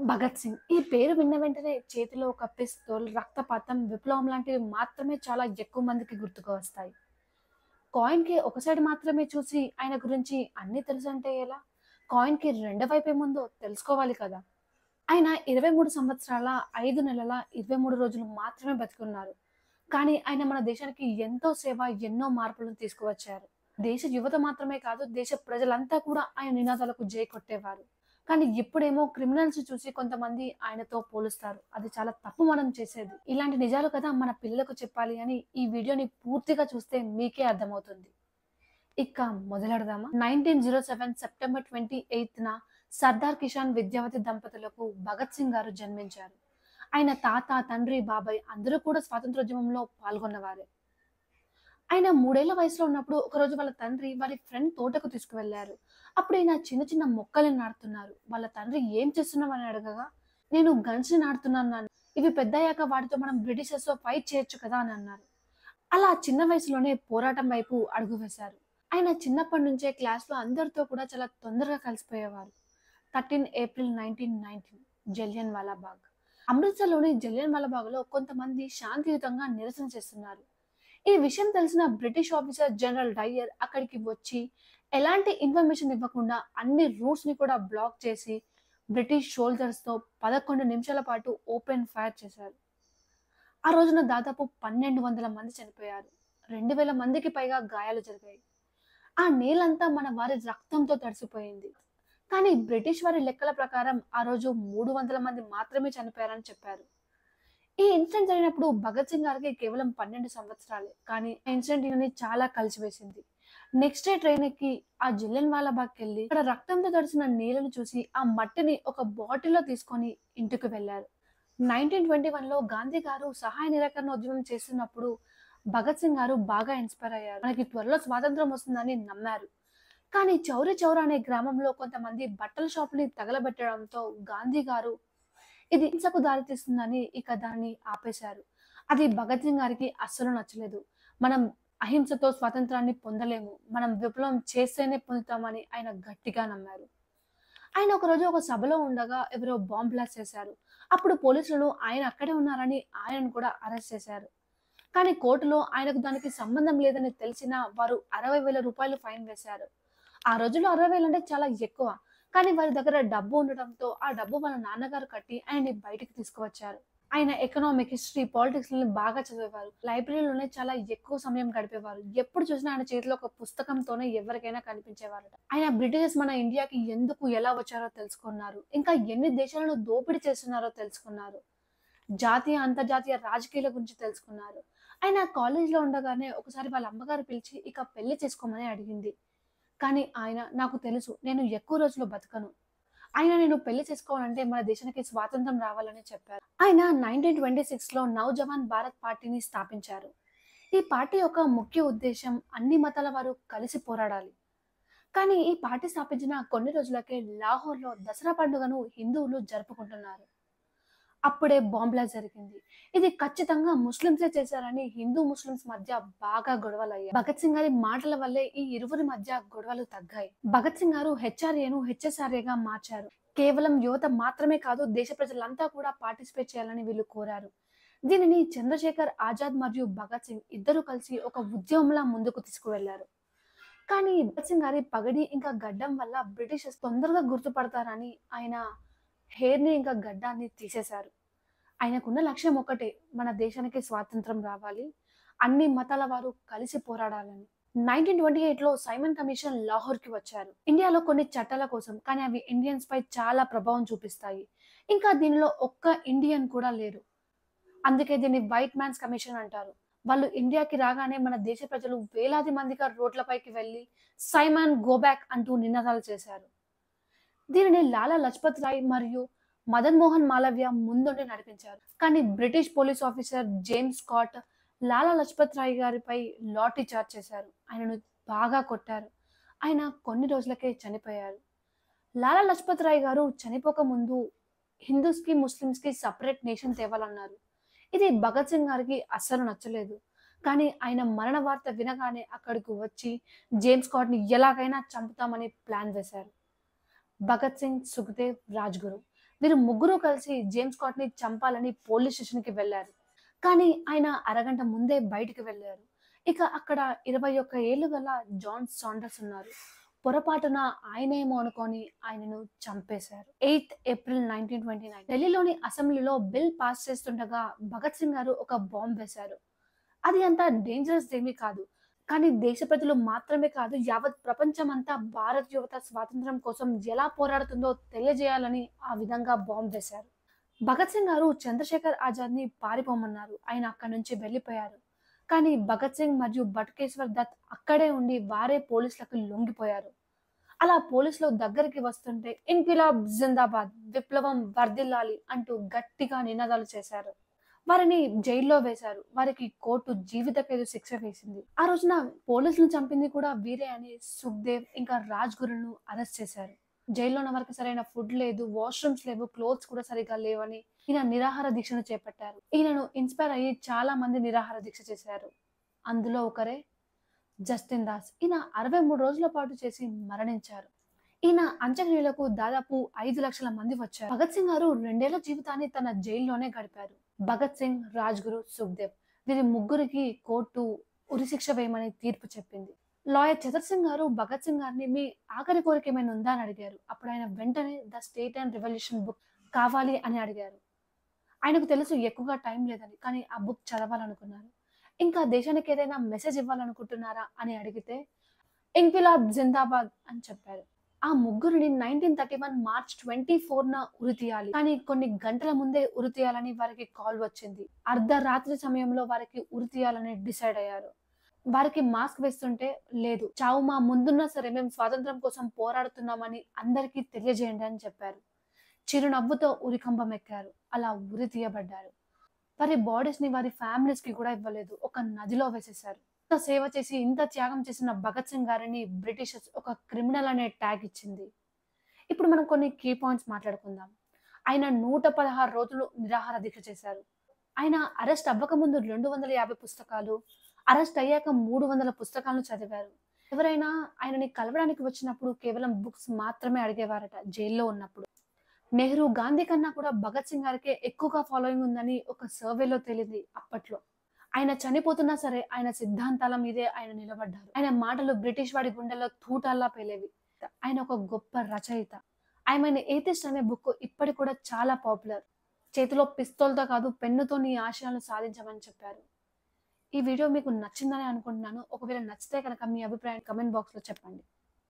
భగత్ సింగ్. ఈ పేరు విన్న వెంటనే చేతిలో ఒక పిస్తోల్, రక్తపాతం, విప్లవం లాంటివి మాత్రమే చాలా ఎక్కువ మందికి గుర్తుకు వస్తాయి. కాయిన్‌కి ఒక సైడ్ మాత్రమే చూసి ఆయన గురించి అన్నీ తెలుసంటే ఎలా? కాయిన్‌కి రెండో వైపేముందో తెలుసుకోవాలి కదా! ఆయన 23 సంవత్సరాల, 5 నెలల, 23 రోజులు మాత్రమే బతికున్నారు. కానీ ఆయన మన దేశానికి ఎంతో సేవ, ఎన్నో మార్పులను తీసుకువచ్చారు. దేశ యువత మాత్రమే కాదు, దేశ ప్రజలంతా కూడా ఆయన నినాదాలకు జై కొట్టేవారు. కానీ ఇప్పుడేమో క్రిమినల్స్ చూసి కొంతమంది ఆయనతో పోలుస్తారు. అది చాలా తప్పు మనం చేసేది. ఇలాంటి నిజాలు కదా మన పిల్లలకు చెప్పాలి అని ఈ వీడియోని పూర్తిగా చూస్తే మీకే అర్థమవుతుంది. ఇక మొదలెడదామా? 1907 సెప్టెంబర్ 28న సర్దార్ కిషాన్ విద్యావతి దంపతులకు భగత్ సింగ్ గారు జన్మించారు. ఆయన తాత, తండ్రి, బాబాయ్ అందరూ కూడా స్వాతంత్రోద్యమంలో పాల్గొన్నవారే. ఆయన 3 ఏళ్ల వయసులో ఉన్నప్పుడు ఒకరోజు వాళ్ళ తండ్రి వారి ఫ్రెండ్ తోటకు తీసుకువెళ్లారు. అప్పుడు ఈయన చిన్న చిన్న మొక్కల్ని నాటుతున్నారు. వాళ్ళ తండ్రి ఏం చేస్తున్నావని అడగగా, నేను గన్స్‌ని నాటుతున్నాను నాన్న. ఇవి పెద్దయ్యాక వాటితో మనం బ్రిటిషర్స్‌తో ఫైట్ చేయొచ్చు కదా అని అన్నారు. అలా చిన్న వయసులోనే పోరాటం వైపు అడుగు వేశారు. ఆయన చిన్నప్పటి నుంచే క్లాస్‌లో అందరితో కూడా చాలా తొందరగా కలిసిపోయేవారు. 13 ఏప్రిల్ 1919 జలియన్‌వాలా బాగ్. అమృత్సర్‌లోని జలియన్‌వాలా బాగ్‌లో కొంతమంది శాంతియుతంగా నిరసన చేస్తున్నారు. ఈ విషయం తెలిసిన బ్రిటిష్ ఆఫీసర్ జనరల్ డయ్యర్ అక్కడికి వచ్చి ఎలాంటి ఇన్ఫర్మేషన్ ఇవ్వకుండా అన్ని రూట్స్‌ని కూడా బ్లాక్ చేసి బ్రిటిష్ సోల్జర్స్‌తో 11 నిమిషాల పాటు ఓపెన్ ఫైర్ చేశారు. ఆ రోజున దాదాపు 1200 మంది చనిపోయారు. 2000 మందికి పైగా గాయాలు జరిగాయి. ఆ నేలంతా మన వారి రక్తంతో తడిసిపోయింది. కానీ బ్రిటిష్ వారి లెక్కల ప్రకారం ఆ రోజు 300 మంది మాత్రమే చనిపోయారని చెప్పారు. ఈ ఇన్సిడెంట్ జరిగినప్పుడు భగత్ సింగ్ గారికి కేవలం 12 సంవత్సరాలే. కానీ ఆ ఇన్సిడెంట్ ఈయనని చాలా కలిచివేసింది. నెక్స్ట్ డే ట్రైన్ ఎక్కి ఆ జలియన్‌వాలా బాగ్‌కెళ్ళి అక్కడ రక్తంతో తడిసిన నేలను చూసి ఆ మట్టిని ఒక బాటిల్‌లో తీసుకొని ఇంటికి వెళ్లారు. 1921లో గాంధీ గారు సహాయ నిరాకరణ ఉద్యమం చేస్తున్నప్పుడు భగత్ సింగ్ గారు బాగా ఇన్‌స్పైర్ అయ్యారు. మనకి త్వరలో స్వాతంత్రం వస్తుందని నమ్మారు. కానీ చౌరీ చౌరా అనే గ్రామంలో కొంతమంది బట్టల షాపుని తగలబెట్టడంతో గాంధీ గారు ఇది హింసకు దారితీస్తుందని ఇక దాన్ని ఆపేశారు. అది భగత్ సింగ్ గారికి అస్సలు నచ్చలేదు. మనం అహింసతో స్వాతంత్రాన్ని పొందలేము. మనం విప్లవం చేస్తేనే పొందుతామని ఆయన గట్టిగా నమ్మారు. ఆయన ఒకరోజు ఒక సభలో ఉండగా ఎవరో బాంబ్ బ్లాస్ట్ చేశారు. అప్పుడు పోలీసులు ఆయన అక్కడే ఉన్నారని ఆయనను కూడా అరెస్ట్ చేశారు. కానీ కోర్టులో ఆయనకు దానికి సంబంధం లేదని తెలిసినా వారు రూ. 60,000 ఫైన్ వేశారు. ఆ రోజుల్లో 60,000 అంటే చాలా ఎక్కువ. కానీ వారి దగ్గర డబ్బు ఉండటంతో ఆ డబ్బు వాళ్ళ నాన్నగారు కట్టి ఆయన్ని బయటికి తీసుకువచ్చారు. ఆయన ఎకనామిక్, హిస్టరీ, పాలిటిక్స్‌లని బాగా చదివేవారు. లైబ్రరీలోనే చాలా ఎక్కువ సమయం గడిపేవారు. ఎప్పుడు చూసినా ఆయన చేతిలో ఒక పుస్తకంతోనే ఎవరికైనా కనిపించేవారట. ఆయన బ్రిటిషర్స్ మన ఇండియాకి ఎందుకు, ఎలా వచ్చారో తెలుసుకున్నారు. ఇంకా ఎన్ని దేశాలను దోపిడీ చేస్తున్నారో తెలుసుకున్నారు. జాతీయ, అంతర్జాతీయ రాజకీయాల గురించి తెలుసుకున్నారు. ఆయన కాలేజ్‌లో ఉండగానే ఒకసారి వాళ్ళ అమ్మగారు పిలిచి ఇక పెళ్లి చేసుకోమని అడిగింది. కానీ ఆయన నాకు తెలుసు నేను ఎక్కువ రోజులు బతకను. అయినా నేను పెళ్లి చేసుకోవాలంటే మన దేశానికి స్వాతంత్రం రావాలని చెప్పారు. ఆయన 1926లో నవజవాన్ భారత్ పార్టీని స్థాపించారు. ఈ పార్టీ యొక్క ముఖ్య ఉద్దేశ్యం అన్ని మతాల వారు కలిసి పోరాడాలి. కానీ ఈ పార్టీ స్థాపించిన కొన్ని రోజులకే లాహోర్‌లో దసరా పండుగను హిందువులు జరుపుకుంటున్నారు. అప్పుడే బాంబ్ బ్లాస్ట్ జరిగింది. ఇది ఖచ్చితంగా ముస్లిమ్సే చేశారని హిందూ, ముస్లిమ్స్ మధ్య బాగా గొడవలయ్యాయి. భగత్ సింగ్ గారి మాటల వల్లే ఈ ఇరువురి మధ్య గొడవలు తగ్గాయి. భగత్ సింగ్ గారు హెచ్ఆర్ఏను హెచ్ఎస్ఆర్ఏగా మార్చారు. కేవలం యువత మాత్రమే కాదు దేశ ప్రజలంతా కూడా పార్టిసిపేట్ చేయాలని వీళ్ళు కోరారు. దీనిని చంద్రశేఖర్ ఆజాద్ మరియు భగత్ సింగ్ ఇద్దరు కలిసి ఒక ఉద్యమంలా ముందుకు తీసుకువెళ్లారు. కానీ భగత్ సింగ్ గారి పగడి ఇంకా గడ్డం వల్ల బ్రిటిషర్స్ తొందరగా గుర్తుపడతారని ఆయన హెయిర్‌ని ఇంకా గడ్డాన్ని తీసేశారు. ఆయనకున్న లక్ష్యం ఒక్కటే. మన దేశానికి స్వాతంత్రం రావాలి. అన్ని మతాల వారు కలిసి పోరాడాలని. 1928లో సైమన్ కమిషన్ లాహోర్‌కి వచ్చారు. ఇండియాలో కొన్ని చట్టాల కోసం. కానీ అవి ఇండియన్స్ పై చాలా ప్రభావం చూపిస్తాయి. ఇంకా దీనిలో ఒక్క ఇండియన్ కూడా లేరు. అందుకే దీన్ని వైట్ మ్యాన్స్ కమిషన్ అంటారు. వాళ్ళు ఇండియాకి రాగానే మన దేశ ప్రజలు వేలాది మందిగా రోడ్లపైకి వెళ్లి సైమన్ గో బ్యాక్ అంటూ నినాదాలు చేశారు. దీనిని లాలా లజపత్ రాయ్ మరియు మదన్ మోహన్ మాలవ్య ముందుండి నడిపించారు. కానీ British police officer James Scott Lala Lajpat Rai గారిపై లాఠీ చార్జ్ చేశారు. ఆయనను బాగా కొట్టారు. ఆయన కొన్ని రోజులకే చనిపోయారు. లాలా లజపత్ రాయ్ గారు చనిపోక ముందు హిందూస్‌కి, ముస్లిమ్స్‌కి సెపరేట్ నేషన్ తేవాలన్నారు. ఇది భగత్ సింగ్ గారికి అస్సలు నచ్చలేదు. కానీ ఆయన మరణ వార్త వినగానే అక్కడికి వచ్చి జేమ్స్ స్కాట్‌ని ఎలాగైనా చంపుతామని ప్లాన్ వేశారు. భగత్ సింగ్, సుఖ్దేవ్, రాజ్‌గురు వీరు ముగ్గురు కలిసి జేమ్స్ స్కాట్‌ని చంపాలని పోలీస్ స్టేషన్‌కి వెళ్లారు. కానీ ఆయన అరగంట ముందే బయటికి వెళ్లారు. ఇక అక్కడ 21 ఏళ్లు గల జాన్ సాండర్స్ ఉన్నారు. పొరపాటున ఆయనేమో అనుకోని ఆయనను చంపేశారు. 8 ఏప్రిల్ 1929 ఢిల్లీలోని అసెంబ్లీలో బిల్ పాస్ చేస్తుండగా భగత్ సింగ్ గారు ఒక బాంబ్ వేశారు. అది అంత డేంజరస్ ఏమీ కాదు. కానీ దేశ ప్రజలు మాత్రమే కాదు, యావత్ ప్రపంచమంతా భారత్ యువత స్వాతంత్ర్యం కోసం ఎలా పోరాడుతుందో తెలియజేయాలని ఆ విధంగా బాంబ్ వేశారు. భగత్ సింగ్ గారు చంద్రశేఖర్ ఆజాద్‌ని పారిపోమన్నారు. ఆయన అక్కడి నుంచి వెళ్ళిపోయారు. కానీ భగత్ సింగ్ మరియు బటుకేశ్వర్ దత్ అక్కడే ఉండి వారే పోలీసులకు లొంగిపోయారు. అలా పోలీసులు దగ్గరికి వస్తుంటే ఇంక్విలాబ్ జిందాబాద్, విప్లవం వర్ధిల్లాలి అంటూ గట్టిగా నినాదాలు చేశారు. వారిని జైల్లో వేశారు. వారికి కోర్టు జీవిత ఖైదు శిక్ష వేసింది. ఆ రోజున పోలీసులు చంపింది కూడా వీరే అని సుఖ్దేవ్ ఇంకా రాజ్‌గురును అరెస్ట్ చేశారు. జైల్లో ఉన్న వారికి సరైన ఫుడ్ లేదు, వాష్‌రూమ్స్ లేవు, క్లోత్స్ కూడా సరిగ్గా లేవని ఈయన నిరాహార దీక్షను చేపట్టారు. ఈయనను ఇన్‌స్పైర్ అయ్యి చాలా మంది నిరాహార దీక్ష చేశారు. అందులో ఒకరే జస్టిన్ దాస్. ఈయన 63 రోజుల పాటు చేసి మరణించారు. ఈయన అంత్యక్రియలకు దాదాపు 5,00,000 మంది వచ్చారు. భగత్ సింగ్ గారు 2 ఏళ్ల జీవితాన్ని తన జైల్లోనే గడిపారు. భగత్ సింగ్, రాజ్‌గురు, సుఖ్దేవ్ వీరి ముగ్గురికి కోర్టు ఉరిశిక్ష వేయమని తీర్పు చెప్పింది. లాయర్ చతర్ సింగ్ గారు భగత్ సింగ్ గారిని మీ ఆఖరి కోరిక ఏమైనా ఉందా అని అడిగారు. అప్పుడు ఆయన వెంటనే the state and revolution book కావాలి అని అడిగారు. ఆయనకు తెలుసు ఎక్కువగా టైం లేదని. కానీ ఆ బుక్ చదవాలనుకున్నారు. ఇంకా దేశానికి ఏదైనా మెసేజ్ ఇవ్వాలనుకుంటున్నారా అని అడిగితే ఇంక్విలాబ్ జిందాబాద్ అని చెప్పారు. ఆ ముగ్గురిని 1931 మార్చ్ 24న ఉరి తీయాలి. కానీ కొన్ని గంటల ముందే ఉరి తీయాలని వారికి కాల్ వచ్చింది. అర్ధరాత్రి సమయంలో వారికి ఉరి తీయాలని డిసైడ్ అయ్యారు. వారికి మాస్క్ వేస్తుంటే లేదు, చావు మా ముందున్నా సరే మేము స్వాతంత్రం కోసం పోరాడుతున్నామని అందరికీ తెలియజేయండి అని చెప్పారు. చిరునవ్వుతో ఉరికంబం ఎక్కారు. అలా ఉరి తీయబడ్డారు. వారి బాడీస్‌ని వారి ఫ్యామిలీస్‌కి కూడా ఇవ్వలేదు. ఒక నదిలో వేసేశారు. ఇంత సేవ చేసి, ఇంత త్యాగం చేసిన భగత్ సింగ్ గారిని బ్రిటిషర్స్ ఒక క్రిమినల్ అనే ట్యాగ్ ఇచ్చింది. ఇప్పుడు మనం కొన్ని కీ పాయింట్స్ మాట్లాడుకుందాం. ఆయన 116 రోజులు నిరాహార దీక్ష చేశారు. ఆయన అరెస్ట్ అవ్వకముందు 250 పుస్తకాలు, అరెస్ట్ అయ్యాక 300 పుస్తకాలను చదివారు. ఎవరైనా ఆయనని కలవడానికి వచ్చినప్పుడు కేవలం బుక్స్ మాత్రమే అడిగేవారట జైల్లో ఉన్నప్పుడు. నెహ్రూ, గాంధీ కన్నా కూడా భగత్ సింగ్ గారికే ఎక్కువగా ఫాలోయింగ్ ఉందని ఒక సర్వేలో తేలింది అప్పట్లో. ఆయన చనిపోతున్నా సరే ఆయన సిద్ధాంతాల మీదే ఆయన నిలబడ్డారు. ఆయన మాటలు బ్రిటిష్ వాడి గుండెల్లో తూటాల్లా పేలేవి. ఆయన ఒక గొప్ప రచయిత. ఆయన ఏథిస్ట్ అనే బుక్ ఇప్పటికి కూడా చాలా పాపులర్. చేతిలో పిస్తోల్‌తో కాదు పెన్నుతో నీ ఆశయాలను సాధించమని చెప్పారు. ఈ వీడియో మీకు నచ్చిందని అనుకుంటున్నాను. ఒకవేళ నచ్చితే కనుక మీ అభిప్రాయాన్ని కామెంట్ బాక్స్‌లో చెప్పండి.